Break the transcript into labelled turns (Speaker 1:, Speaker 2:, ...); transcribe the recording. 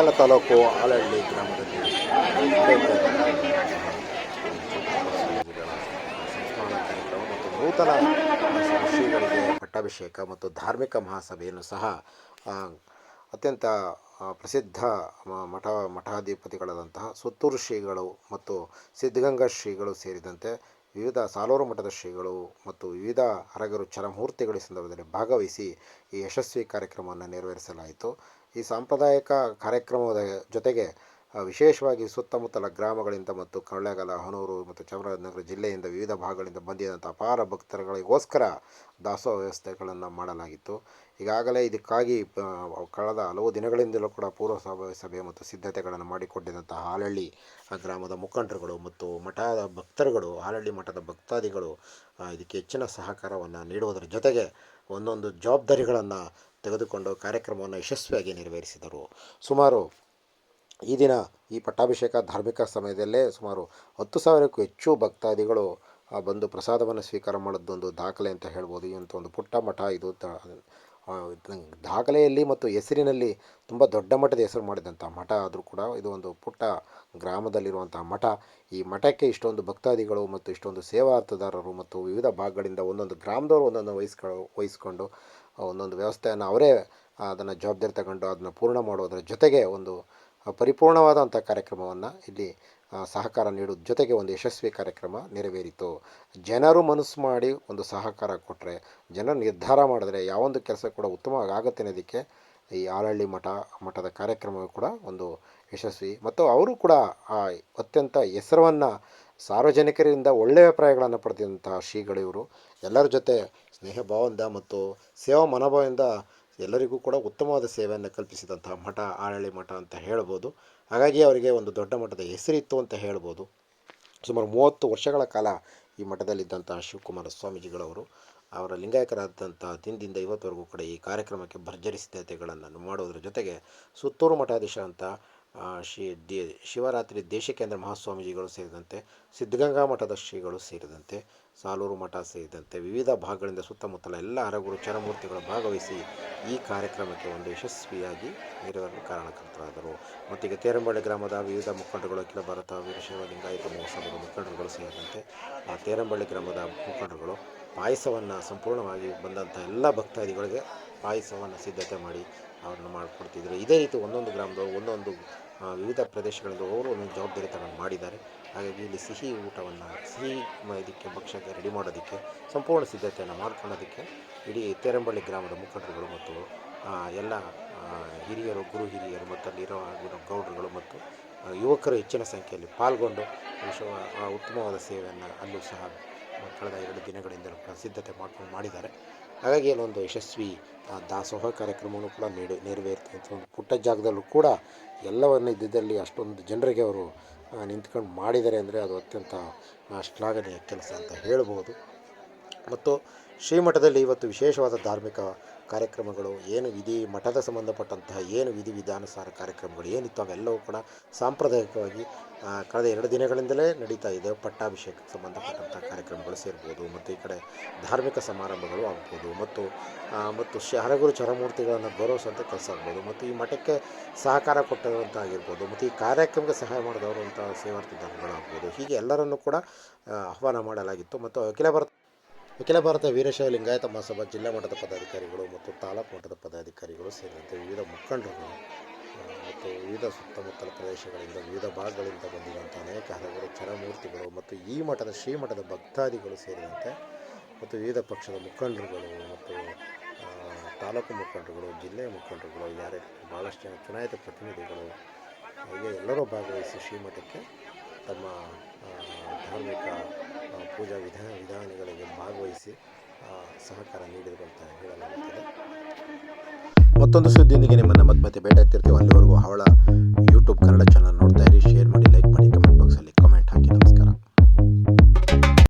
Speaker 1: ಕೊಳ್ಳೇಗಾಲ ತಾಲೂಕು ಆಲಹಳ್ಳಿ ಗ್ರಾಮದಲ್ಲಿ ಸ್ವಾಮೀಜಿಗಳ ಸಂಸ್ಮರಣ ಕಾರ್ಯಕ್ರಮ ಮತ್ತು ನೂತನ ಶ್ರೀಗಳಿಗೆ ಪಟ್ಟಾಭಿಷೇಕ ಮತ್ತು ಧಾರ್ಮಿಕ ಮಹಾಸಭೆಯನ್ನು ಸಹ ಅತ್ಯಂತ ಪ್ರಸಿದ್ಧ ಮಠಾಧಿಪತಿಗಳಾದಂತಹ ಸುತ್ತೂರು ಶ್ರೀಗಳು ಮತ್ತು ಸಿದ್ಧಗಂಗಾ ಶ್ರೀಗಳು ಸೇರಿದಂತೆ ವಿವಿಧ ಸಾಲೂರು ಮಠದ ಶ್ರೀಗಳು ಮತ್ತು ವಿವಿಧ ಹರಗರು ಚರಮೂರ್ತಿಗಳ ಸಂದರ್ಭದಲ್ಲಿ ಭಾಗವಹಿಸಿ ಈ ಯಶಸ್ವಿ ಕಾರ್ಯಕ್ರಮವನ್ನು ನೆರವೇರಿಸಲಾಯಿತು. ಈ ಸಾಂಪ್ರದಾಯಿಕ ಕಾರ್ಯಕ್ರಮದ ಜೊತೆಗೆ ವಿಶೇಷವಾಗಿ ಸುತ್ತಮುತ್ತಲ ಗ್ರಾಮಗಳಿಂದ ಮತ್ತು ಕೊಳ್ಳೇಗಾಲ, ಹನೂರು ಮತ್ತು ಚಾಮರಾಜನಗರ ಜಿಲ್ಲೆಯಿಂದ ವಿವಿಧ ಭಾಗಗಳಿಂದ ಬಂದಿದ್ದಂಥ ಅಪಾರ ಭಕ್ತರುಗಳಿಗೋಸ್ಕರ ದಾಸೋಹ ವ್ಯವಸ್ಥೆಗಳನ್ನು ಮಾಡಲಾಗಿತ್ತು. ಈಗಾಗಲೇ ಇದಕ್ಕಾಗಿ ಕಳೆದ ಹಲವು ದಿನಗಳಿಂದಲೂ ಕೂಡ ಪೂರ್ವ ಸಭೆ ಮತ್ತು ಸಿದ್ಧತೆಗಳನ್ನು ಮಾಡಿಕೊಂಡಿದ್ದಂತಹ ಹಾಲಹಳ್ಳಿ ಗ್ರಾಮದ ಮುಖಂಡರುಗಳು ಮತ್ತು ಮಠದ ಭಕ್ತರುಗಳು, ಹಾಲಹಳ್ಳಿ ಮಠದ ಭಕ್ತಾದಿಗಳು ಇದಕ್ಕೆ ಹೆಚ್ಚಿನ ಸಹಕಾರವನ್ನು ನೀಡುವುದರ ಜೊತೆಗೆ ಒಂದೊಂದು ಜವಾಬ್ದಾರಿಗಳನ್ನು ತೆಗೆದುಕೊಂಡು ಕಾರ್ಯಕ್ರಮವನ್ನು ಯಶಸ್ವಿಯಾಗಿ ನೆರವೇರಿಸಿದರು. ಸುಮಾರು ಈ ದಿನ ಈ ಪಟ್ಟಾಭಿಷೇಕ ಧಾರ್ಮಿಕ ಸಮಯದಲ್ಲೇ ಸುಮಾರು 10,000ಕ್ಕೂ ಹೆಚ್ಚು ಭಕ್ತಾದಿಗಳು ಬಂದು ಪ್ರಸಾದವನ್ನು ಸ್ವೀಕಾರ ಮಾಡೋದೊಂದು ದಾಖಲೆ ಅಂತ ಹೇಳ್ಬೋದು. ಈ ಒಂದು ಪುಟ್ಟ ಮಠ ಇದು ದಾಖಲೆಯಲ್ಲಿ ಮತ್ತು ಹೆಸರಿನಲ್ಲಿ ತುಂಬ ದೊಡ್ಡ ಮಟ್ಟದ ಹೆಸರು ಮಾಡಿದಂಥ ಮಠ ಆದರೂ ಕೂಡ ಇದು ಒಂದು ಪುಟ್ಟ ಗ್ರಾಮದಲ್ಲಿರುವಂಥ ಮಠ. ಈ ಮಠಕ್ಕೆ ಇಷ್ಟೊಂದು ಭಕ್ತಾದಿಗಳು ಮತ್ತು ಇಷ್ಟೊಂದು ಸೇವಾರ್ಥದಾರರು ಮತ್ತು ವಿವಿಧ ಭಾಗಗಳಿಂದ ಒಂದೊಂದು ಗ್ರಾಮದವರು ಒಂದೊಂದು ವಹಿಸ್ಕೊಂಡು ಒಂದೊಂದು ವ್ಯವಸ್ಥೆಯನ್ನು ಅವರೇ ಅದನ್ನು ಜವಾಬ್ದಾರಿ ತಗೊಂಡು ಅದನ್ನು ಪೂರ್ಣ ಮಾಡುವುದರ ಜೊತೆಗೆ ಒಂದು ಪರಿಪೂರ್ಣವಾದಂಥ ಕಾರ್ಯಕ್ರಮವನ್ನು ಇಲ್ಲಿ ಸಹಕಾರ ನೀಡೋದ್ರ ಜೊತೆಗೆ ಒಂದು ಯಶಸ್ವಿ ಕಾರ್ಯಕ್ರಮ ನೆರವೇರಿತು. ಜನರು ಮನಸ್ಸು ಮಾಡಿ ಒಂದು ಸಹಕಾರ ಕೊಟ್ಟರೆ, ಜನರು ನಿರ್ಧಾರ ಮಾಡಿದ್ರೆ ಯಾವೊಂದು ಕೆಲಸ ಕೂಡ ಉತ್ತಮವಾಗಿ ಆಗುತ್ತೆ ಅನ್ನೋದಕ್ಕೆ ಈ ಆಲಹಳ್ಳಿ ಮಠದ ಕಾರ್ಯಕ್ರಮ ಕೂಡ ಒಂದು ಯಶಸ್ವಿ. ಮತ್ತು ಅವರು ಕೂಡ ಅತ್ಯಂತ ಹೆಸರನ್ನು ಸಾರ್ವಜನಿಕರಿಂದ ಒಳ್ಳೆಯ ಅಭಿಪ್ರಾಯಗಳನ್ನು ಪಡೆದಂತಹ ಶ್ರೀಗಳು ಇವರು. ಎಲ್ಲರ ಜೊತೆ ಸ್ನೇಹ ಭಾವದಿಂದ ಮತ್ತು ಸೇವಾ ಮನೋಭಾವದಿಂದ ಎಲ್ಲರಿಗೂ ಕೂಡ ಉತ್ತಮವಾದ ಸೇವೆಯನ್ನು ಕಲ್ಪಿಸಿದಂತಹ ಮಠ ಆಲಹಳ್ಳಿ ಮಠ ಅಂತ ಹೇಳ್ಬೋದು. ಹಾಗಾಗಿ ಅವರಿಗೆ ಒಂದು ದೊಡ್ಡ ಮಠದ ಹೆಸರಿತ್ತು ಅಂತ ಹೇಳ್ಬೋದು. ಸುಮಾರು 30 ವರ್ಷಗಳ ಕಾಲ ಈ ಮಠದಲ್ಲಿದ್ದಂತಹ ಶಿವಕುಮಾರ ಸ್ವಾಮೀಜಿಗಳವರು ಅವರ ಲಿಂಗಾಯಕರಾದಂಥ ದಿನದಿಂದ ಇವತ್ತವರೆಗೂ ಕೂಡ ಈ ಕಾರ್ಯಕ್ರಮಕ್ಕೆ ಭರ್ಜರಿ ಸಿದ್ಧತೆಗಳನ್ನು ಮಾಡುವುದರ ಜೊತೆಗೆ ಸುತ್ತೂರು ಮಠಾಧೀಶ ಅಂತ ಶಿವರಾತ್ರಿ ದೇಶಿಕೇಂದ್ರ ಮಹಾಸ್ವಾಮೀಜಿಗಳು ಸೇರಿದಂತೆ ಸಿದ್ಧಗಂಗಾ ಮಠದ ಶ್ರೀಗಳು ಸೇರಿದಂತೆ ಸಾಲೂರು ಮಠ ಸೇರಿದಂತೆ ವಿವಿಧ ಭಾಗಗಳಿಂದ ಸುತ್ತಮುತ್ತಲ ಎಲ್ಲ ಹರಗುರು ಚರಮೂರ್ತಿಗಳು ಭಾಗವಹಿಸಿ ಈ ಕಾರ್ಯಕ್ರಮಕ್ಕೆ ಒಂದು ಯಶಸ್ವಿಯಾಗಿ ನೆರವೇರಲು ಕಾರಣಕರ್ತರಾದರು. ಮತ್ತೀಗ ತೇರಂಬಳ್ಳಿ ಗ್ರಾಮದ ವಿವಿಧ ಮುಖಂಡರುಗಳು, ಅಖಿಲ ಭಾರತ ವೀರಶೈವ ಲಿಂಗಾಯತ ಮಹಾಸಭಾದ ಮುಖಂಡರುಗಳು ಸೇರಿದಂತೆ ತೇರಂಬಳ್ಳಿ ಗ್ರಾಮದ ಮುಖಂಡರುಗಳು ಪಾಯಸವನ್ನು ಸಂಪೂರ್ಣವಾಗಿ ಬಂದಂಥ ಎಲ್ಲ ಭಕ್ತಾದಿಗಳಿಗೆ ಪಾಯಸವನ್ನು ಸಿದ್ಧತೆ ಮಾಡಿ ಅವ್ರನ್ನ ಮಾಡಿಕೊಡ್ತಿದ್ರು. ಇದೇ ರೀತಿ ಒಂದೊಂದು ಗ್ರಾಮದವರು ಒಂದೊಂದು ವಿವಿಧ ಪ್ರದೇಶಗಳಿಂದ ಅವರು ಒಂದೊಂದು ಜವಾಬ್ದಾರಿ ತಗೊಂಡು ಮಾಡಿದ್ದಾರೆ. ಹಾಗಾಗಿ ಇಲ್ಲಿ ಸಿಹಿ ಊಟವನ್ನು ಇದಕ್ಕೆ ಭಕ್ಷ್ಯಕ್ಕೆ ರೆಡಿ ಮಾಡೋದಕ್ಕೆ ಸಂಪೂರ್ಣ ಸಿದ್ಧತೆಯನ್ನು ಮಾಡ್ಕೊಳ್ಳೋದಕ್ಕೆ ಇಡೀ ತೇರಂಬಳ್ಳಿ ಗ್ರಾಮದ ಮುಖಂಡರುಗಳು ಮತ್ತು ಎಲ್ಲ ಹಿರಿಯರು, ಗುರು ಹಿರಿಯರು ಮತ್ತು ಅಲ್ಲಿರೋ ಗೌಡರುಗಳು ಮತ್ತು ಯುವಕರು ಹೆಚ್ಚಿನ ಸಂಖ್ಯೆಯಲ್ಲಿ ಪಾಲ್ಗೊಂಡು ಉತ್ತಮವಾದ ಸೇವೆಯನ್ನು ಅಲ್ಲೂ ಸಹ ಕಳೆದ 2 ದಿನಗಳಿಂದಲೂ ಕೂಡ ಸಿದ್ಧತೆ ಮಾಡ್ಕೊಂಡು ಮಾಡಿದ್ದಾರೆ. ಹಾಗಾಗಿ ಅಲ್ಲೊಂದು ಯಶಸ್ವಿ ದಾಸೋಹ ಕಾರ್ಯಕ್ರಮವನ್ನು ಕೂಡ ನೆರವೇರ್ತಿತ್ತು. ಒಂದು ಪುಟ್ಟ ಜಾಗದಲ್ಲೂ ಕೂಡ ಎಲ್ಲವನ್ನು ಇದ್ದಿದ್ದಲ್ಲಿ ಅಷ್ಟೊಂದು ಜನರಿಗೆ ಅವರು ನಿಂತ್ಕೊಂಡು ಮಾಡಿದ್ದಾರೆ ಅಂದರೆ ಅದು ಅತ್ಯಂತ ಶ್ಲಾಘನೀಯ ಕೆಲಸ ಅಂತ ಹೇಳ್ಬೋದು. ಮತ್ತು ಶ್ರೀಮಠದಲ್ಲಿ ಇವತ್ತು ವಿಶೇಷವಾದ ಧಾರ್ಮಿಕ ಕಾರ್ಯಕ್ರಮಗಳು ಏನು ಮಠದ ಸಂಬಂಧಪಟ್ಟಂತಹ ಏನು ವಿಧಾನಸಾರ ಕಾರ್ಯಕ್ರಮಗಳು ಏನಿತ್ತು ಅವೆಲ್ಲವೂ ಕೂಡ ಸಾಂಪ್ರದಾಯಿಕವಾಗಿ ಕಳೆದ 2 ದಿನಗಳಿಂದಲೇ ನಡೀತಾ ಇದೆ. ಪಟ್ಟಾಭಿಷೇಕಕ್ಕೆ ಸಂಬಂಧಪಟ್ಟಂಥ ಕಾರ್ಯಕ್ರಮಗಳು ಸೇರ್ಬೋದು ಮತ್ತು ಈ ಕಡೆ ಧಾರ್ಮಿಕ ಸಮಾರಂಭಗಳು ಆಗ್ಬೋದು ಮತ್ತು ಹರಗುರು ಚರಮೂರ್ತಿಗಳನ್ನು ಗೌರವಿಸುವಂಥ ಕೆಲಸ ಆಗ್ಬೋದು ಮತ್ತು ಈ ಮಠಕ್ಕೆ ಸಹಕಾರ ಕೊಟ್ಟಂಥ ಆಗಿರ್ಬೋದು ಮತ್ತು ಈ ಕಾರ್ಯಕ್ರಮಕ್ಕೆ ಸಹಾಯ ಮಾಡಿದವರು ಅಂಥ ಸೇವಾರ್ಥಿದಾರಗಳಾಗ್ಬೋದು. ಹೀಗೆ ಎಲ್ಲರನ್ನೂ ಕೂಡ ಆಹ್ವಾನ ಮಾಡಲಾಗಿತ್ತು. ಮತ್ತು ಅಖಿಲ ಭಾರತ ವೀರಶೈವ ಲಿಂಗಾಯತ ಮಹಾಸಭಾ ಜಿಲ್ಲಾ ಮಟ್ಟದ ಪದಾಧಿಕಾರಿಗಳು ಮತ್ತು ತಾಲೂಕು ಮಟ್ಟದ ಪದಾಧಿಕಾರಿಗಳು ಸೇರಿದಂತೆ ವಿವಿಧ ಮುಖಂಡರುಗಳು ಮತ್ತು ವಿವಿಧ ಸುತ್ತಮುತ್ತಲ ಪ್ರದೇಶಗಳಿಂದ ವಿವಿಧ ಭಾಗಗಳಿಂದ ಬಂದಿರುವಂಥ ಅನೇಕ ಹಲವಾರು ಚರಮೂರ್ತಿಗಳು ಮತ್ತು ಈ ಶ್ರೀಮಠದ ಭಕ್ತಾದಿಗಳು ಸೇರಿದಂತೆ ಮತ್ತು ವಿವಿಧ ಪಕ್ಷದ ಮುಖಂಡರುಗಳು ಮತ್ತು ತಾಲೂಕು ಮುಖಂಡರುಗಳು, ಜಿಲ್ಲೆಯ ಮುಖಂಡರುಗಳು, ಭಾಳಷ್ಟು ಜನ ಚುನಾಯಿತ ಪ್ರತಿನಿಧಿಗಳು ಹೀಗೆ ಎಲ್ಲರೂ ಭಾಗವಹಿಸಿ ಶ್ರೀಮಠಕ್ಕೆ ತಮ್ಮ ಧಾರ್ಮಿಕ ಪೂಜಾ ವಿಧಾನಗಳಿಗೆ ಭಾಗವಹಿಸಿ ಸಹಕಾರ ನೀಡಿದರು ಅಂತ ಹೇಳಲಾಗುತ್ತದೆ. ಮತ್ತೊಂದು ಸುದ್ದಿಯೊಂದಿಗೆ ನಿಮ್ಮನ್ನು ಮತ್ತೆ ಭೇಟಿ ಆಗ್ತಿರ್ತೀವಿ. ಅಲ್ಲಿವರೆಗೂ ಹವಳ ಯೂಟ್ಯೂಬ್ ಕನ್ನಡ ಚಾನಲ್ ನೋಡ್ತಾ ಇರಿ, ಶೇರ್ ಮಾಡಿ.